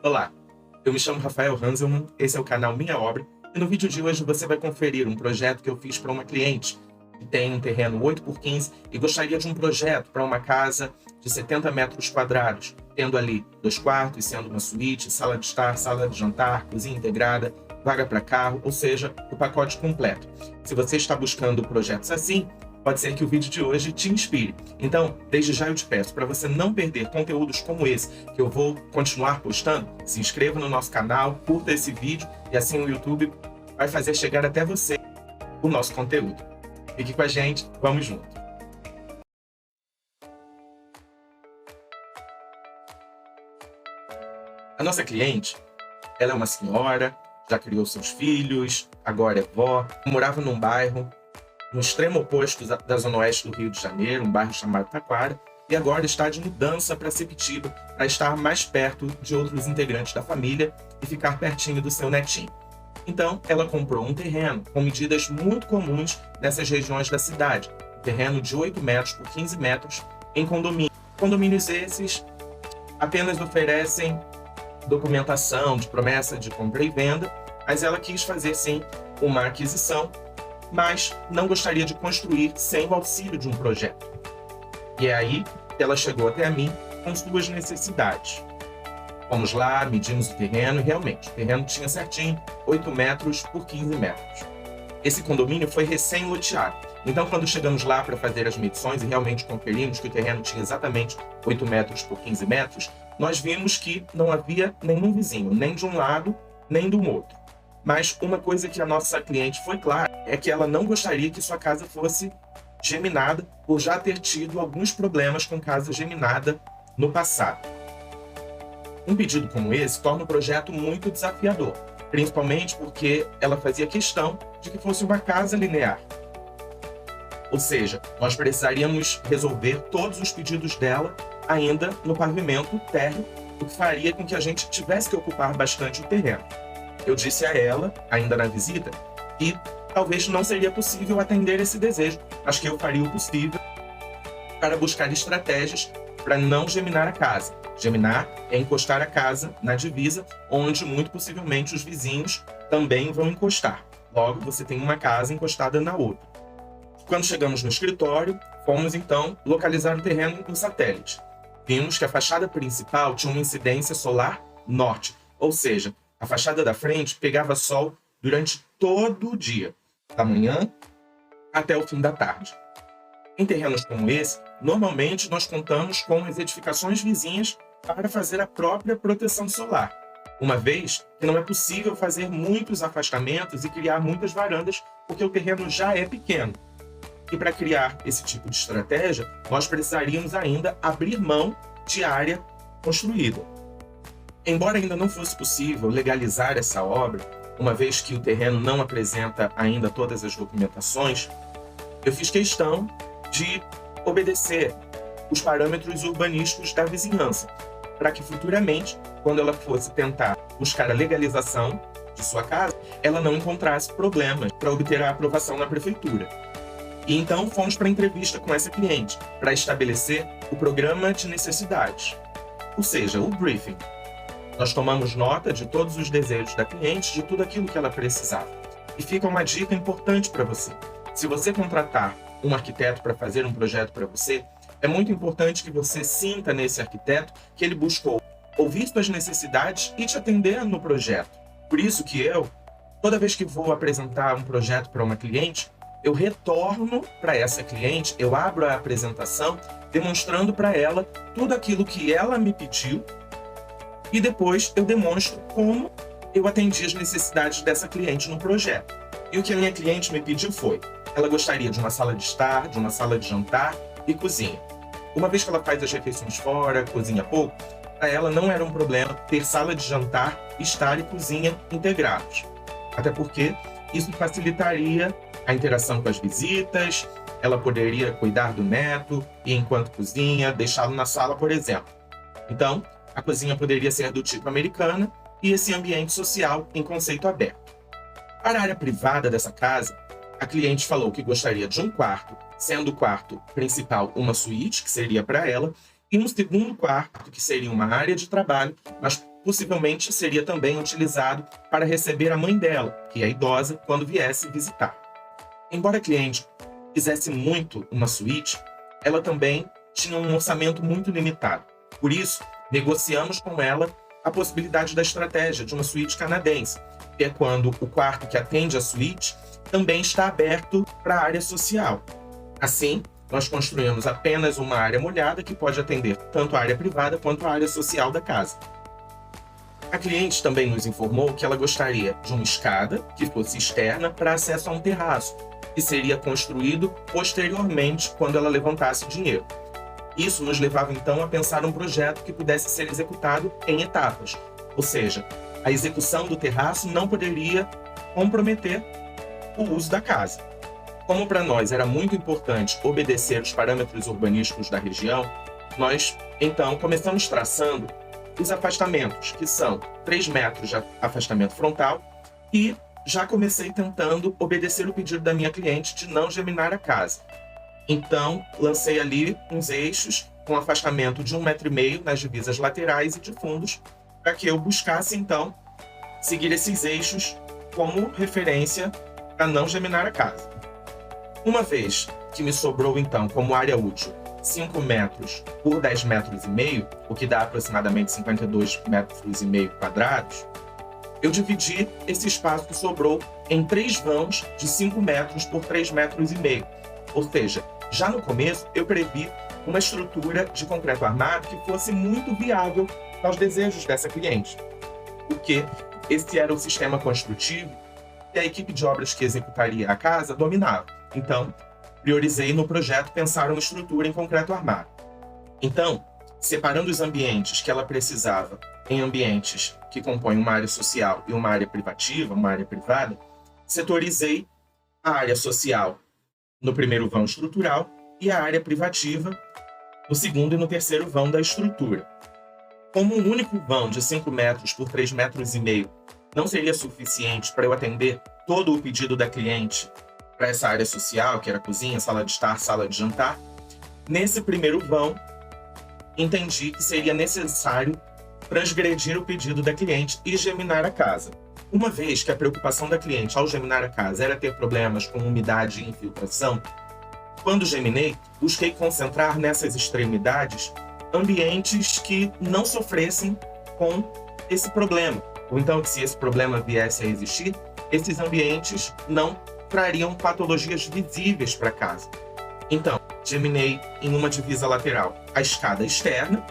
Olá, eu me chamo Rafael Hanselmann, esse é o canal Minha Obra, e no vídeo de hoje você vai conferir um projeto que eu fiz para uma cliente que tem um terreno 8x15 e gostaria de um projeto para uma casa de 70 metros quadrados, tendo ali 2 quartos, sendo uma suíte, sala de estar, sala de jantar, cozinha integrada, vaga para carro, ou seja, o pacote completo. Se você está buscando projetos assim, pode ser que o vídeo de hoje te inspire. Então, desde já eu te peço, para você não perder conteúdos como esse, que eu vou continuar postando, se inscreva no nosso canal, curta esse vídeo, e assim o YouTube vai fazer chegar até você o nosso conteúdo. Fique com a gente, vamos junto. A nossa cliente, ela é uma senhora, já criou seus filhos, agora é vó, morava num bairro no extremo oposto da zona oeste do Rio de Janeiro, um bairro chamado Taquara, e agora está de mudança para Sepitiba, para estar mais perto de outros integrantes da família e ficar pertinho do seu netinho. Então, ela comprou um terreno com medidas muito comuns nessas regiões da cidade, um terreno de 8 metros por 15 metros em condomínio. Condomínios esses apenas oferecem documentação de promessa de compra e venda, mas ela quis fazer sim uma aquisição, mas não gostaria de construir sem o auxílio de um projeto. E é aí que ela chegou até a mim com suas necessidades. Fomos lá, medimos o terreno e realmente, o terreno tinha certinho 8 metros por 15 metros. Esse condomínio foi recém-loteado. Então, quando chegamos lá para fazer as medições e realmente conferimos que o terreno tinha exatamente 8 metros por 15 metros, nós vimos que não havia nenhum vizinho, nem de um lado, nem do outro. Mas uma coisa que a nossa cliente foi clara é que ela não gostaria que sua casa fosse geminada por já ter tido alguns problemas com casa geminada no passado. Um pedido como esse torna o projeto muito desafiador, principalmente porque ela fazia questão de que fosse uma casa linear. Ou seja, nós precisaríamos resolver todos os pedidos dela ainda no pavimento térreo, o que faria com que a gente tivesse que ocupar bastante o terreno. Eu disse a ela, ainda na visita, que talvez não seria possível atender esse desejo, mas que eu faria o possível para buscar estratégias para não geminar a casa. Geminar é encostar a casa na divisa, onde muito possivelmente os vizinhos também vão encostar. Logo, você tem uma casa encostada na outra. Quando chegamos no escritório, fomos então localizar o terreno no satélite. Vimos que a fachada principal tinha uma incidência solar norte, ou seja, a fachada da frente pegava sol durante todo o dia, da manhã até o fim da tarde. Em terrenos como esse, normalmente nós contamos com as edificações vizinhas para fazer a própria proteção solar, uma vez que não é possível fazer muitos afastamentos e criar muitas varandas, porque o terreno já é pequeno. E para criar esse tipo de estratégia, nós precisaríamos ainda abrir mão de área construída. Embora ainda não fosse possível legalizar essa obra, uma vez que o terreno não apresenta ainda todas as documentações, eu fiz questão de obedecer os parâmetros urbanísticos da vizinhança, para que futuramente, quando ela fosse tentar buscar a legalização de sua casa, ela não encontrasse problemas para obter a aprovação na prefeitura. E então fomos para a entrevista com essa cliente, para estabelecer o programa de necessidades, ou seja, o briefing. Nós tomamos nota de todos os desejos da cliente, de tudo aquilo que ela precisava. E fica uma dica importante para você. Se você contratar um arquiteto para fazer um projeto para você, é muito importante que você sinta nesse arquiteto que ele buscou ouvir suas necessidades e te atender no projeto. Por isso que eu, toda vez que vou apresentar um projeto para uma cliente, eu retorno para essa cliente, eu abro a apresentação demonstrando para ela tudo aquilo que ela me pediu e depois eu demonstro como eu atendi as necessidades dessa cliente no projeto. E o que a minha cliente me pediu foi, ela gostaria de uma sala de estar, de uma sala de jantar e cozinha. Uma vez que ela faz as refeições fora, cozinha pouco, para ela não era um problema ter sala de jantar, estar e cozinha integrados. Até porque isso facilitaria a interação com as visitas, ela poderia cuidar do neto e enquanto cozinha, deixá-lo na sala, por exemplo. Então, a cozinha poderia ser do tipo americana e esse ambiente social em conceito aberto. Para a área privada dessa casa, a cliente falou que gostaria de um quarto, sendo o quarto principal uma suíte, que seria para ela, e um segundo quarto, que seria uma área de trabalho, mas possivelmente seria também utilizado para receber a mãe dela, que é idosa, quando viesse visitar. Embora a cliente quisesse muito uma suíte, ela também tinha um orçamento muito limitado. Por isso, negociamos com ela a possibilidade da estratégia de uma suíte canadense, que é quando o quarto que atende a suíte também está aberto para a área social. Assim, nós construímos apenas uma área molhada que pode atender tanto a área privada quanto a área social da casa. A cliente também nos informou que ela gostaria de uma escada que fosse externa para acesso a um terraço, que seria construído posteriormente quando ela levantasse o dinheiro. Isso nos levava então a pensar um projeto que pudesse ser executado em etapas, ou seja, a execução do terraço não poderia comprometer o uso da casa. Como para nós era muito importante obedecer os parâmetros urbanísticos da região, nós então começamos traçando os afastamentos, que são 3 metros de afastamento frontal, e já comecei tentando obedecer o pedido da minha cliente de não geminar a casa. Então, lancei ali uns eixos com afastamento de 1,5 m nas divisas laterais e de fundos, para que eu buscasse, então, seguir esses eixos como referência para não geminar a casa. Uma vez que me sobrou, então, como área útil, 5 metros por 10,5 metros, o que dá aproximadamente 52,5 metros quadrados, eu dividi esse espaço que sobrou em 3 vãos de 5 metros por 3,5 metros. Ou seja, já no começo eu previ uma estrutura de concreto armado que fosse muito viável aos desejos dessa cliente, porque esse era o sistema construtivo que a equipe de obras que executaria a casa dominava. Então, priorizei no projeto pensar uma estrutura em concreto armado. Então, separando os ambientes que ela precisava em ambientes que compõem uma área social e uma área privativa, uma área privada, setorizei a área social no primeiro vão estrutural e a área privativa no segundo e no terceiro vão da estrutura. Como um único vão de 5 metros por 3,5 metros não seria suficiente para eu atender todo o pedido da cliente para essa área social, que era cozinha, sala de estar, sala de jantar, nesse primeiro vão, entendi que seria necessário transgredir o pedido da cliente e geminar a casa. Uma vez que a preocupação da cliente ao geminar a casa era ter problemas com umidade e infiltração, quando geminei, busquei concentrar nessas extremidades ambientes que não sofressem com esse problema. Ou então, que se esse problema viesse a existir, esses ambientes não trariam patologias visíveis para casa. Então, geminei em uma divisa lateral a escada externa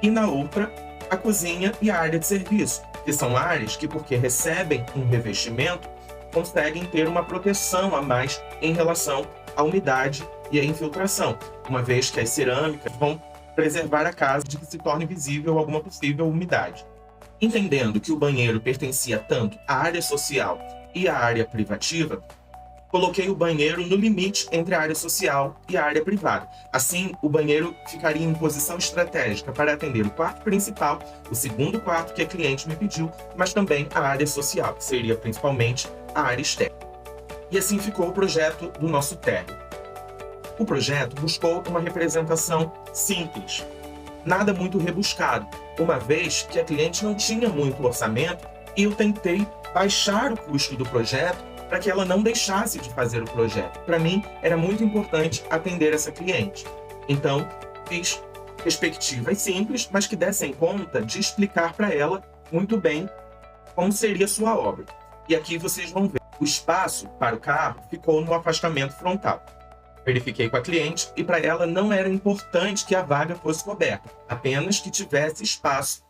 e na outra a cozinha e a área de serviço, que são áreas que, porque recebem um revestimento, conseguem ter uma proteção a mais em relação à umidade e à infiltração, uma vez que as cerâmicas vão preservar a casa de que se torne visível alguma possível umidade. Entendendo que o banheiro pertencia tanto à área social e à área privativa, coloquei o banheiro no limite entre a área social e a área privada. Assim, o banheiro ficaria em posição estratégica para atender o quarto principal, o segundo quarto que a cliente me pediu, mas também a área social, que seria principalmente a área externa. E assim ficou o projeto do nosso térreo. O projeto buscou uma representação simples, nada muito rebuscado, uma vez que a cliente não tinha muito orçamento e eu tentei baixar o custo do projeto para que ela não deixasse de fazer o projeto. Para mim, era muito importante atender essa cliente. Então, fiz perspectivas simples, mas que dessem conta de explicar para ela muito bem como seria a sua obra. E aqui vocês vão ver. O espaço para o carro ficou no afastamento frontal. Verifiquei com a cliente e para ela não era importante que a vaga fosse coberta, apenas que tivesse espaço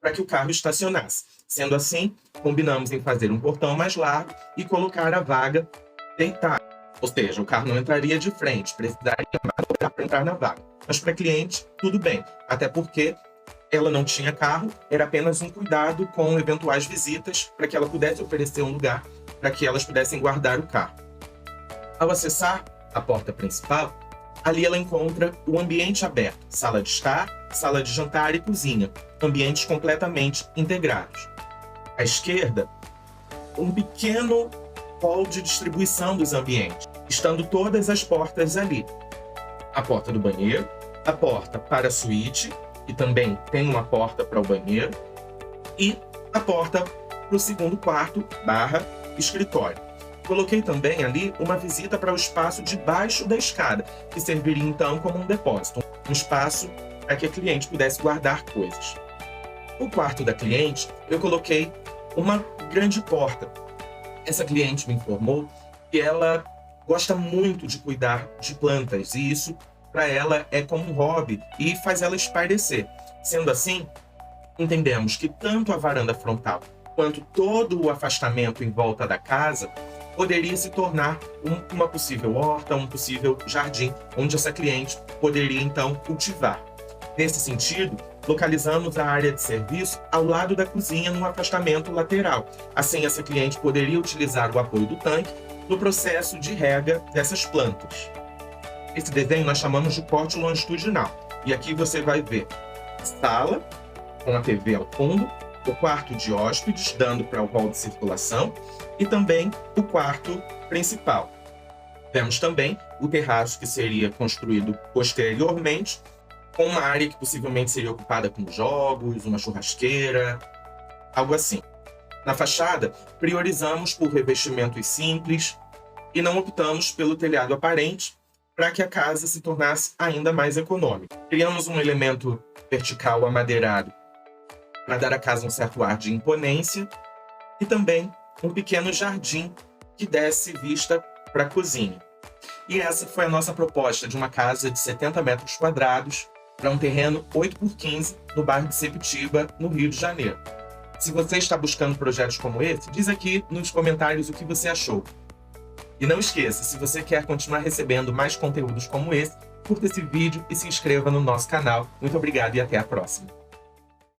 para que o carro estacionasse. Sendo assim, combinamos em fazer um portão mais largo e colocar a vaga deitada. Ou seja, o carro não entraria de frente, precisaria manobrar para entrar na vaga. Mas para a cliente, tudo bem, até porque ela não tinha carro, era apenas um cuidado com eventuais visitas para que ela pudesse oferecer um lugar para que elas pudessem guardar o carro. Ao acessar a porta principal, ali ela encontra o ambiente aberto, sala de estar, sala de jantar e cozinha, ambientes completamente integrados. À esquerda, um pequeno hall de distribuição dos ambientes, estando todas as portas ali. A porta do banheiro, a porta para a suíte, que também tem uma porta para o banheiro, e a porta para o segundo quarto / escritório. Coloquei também ali uma visita para o espaço debaixo da escada, que serviria então como um depósito, um espaço para que a cliente pudesse guardar coisas. No quarto da cliente, eu coloquei uma grande porta. Essa cliente me informou que ela gosta muito de cuidar de plantas, e isso para ela é como um hobby e faz ela espairecer. Sendo assim, entendemos que tanto a varanda frontal quanto todo o afastamento em volta da casa poderia se tornar uma possível horta, um possível jardim, onde essa cliente poderia então cultivar. Nesse sentido, localizamos a área de serviço ao lado da cozinha num afastamento lateral. Assim, essa cliente poderia utilizar o apoio do tanque no processo de rega dessas plantas. Esse desenho nós chamamos de corte longitudinal. E aqui você vai ver sala, com a TV ao fundo, o quarto de hóspedes, dando para o hall de circulação, e também o quarto principal. Vemos também o terraço, que seria construído posteriormente, com uma área que possivelmente seria ocupada com jogos, uma churrasqueira, algo assim. Na fachada, priorizamos por revestimentos simples e não optamos pelo telhado aparente para que a casa se tornasse ainda mais econômica. Criamos um elemento vertical amadeirado para dar à casa um certo ar de imponência e também um pequeno jardim que desse vista para a cozinha. E essa foi a nossa proposta de uma casa de 70 metros quadrados para um terreno 8x15 no bairro de Sepitiba, no Rio de Janeiro. Se você está buscando projetos como esse, diz aqui nos comentários o que você achou. E não esqueça, se você quer continuar recebendo mais conteúdos como esse, curta esse vídeo e se inscreva no nosso canal. Muito obrigado e até a próxima.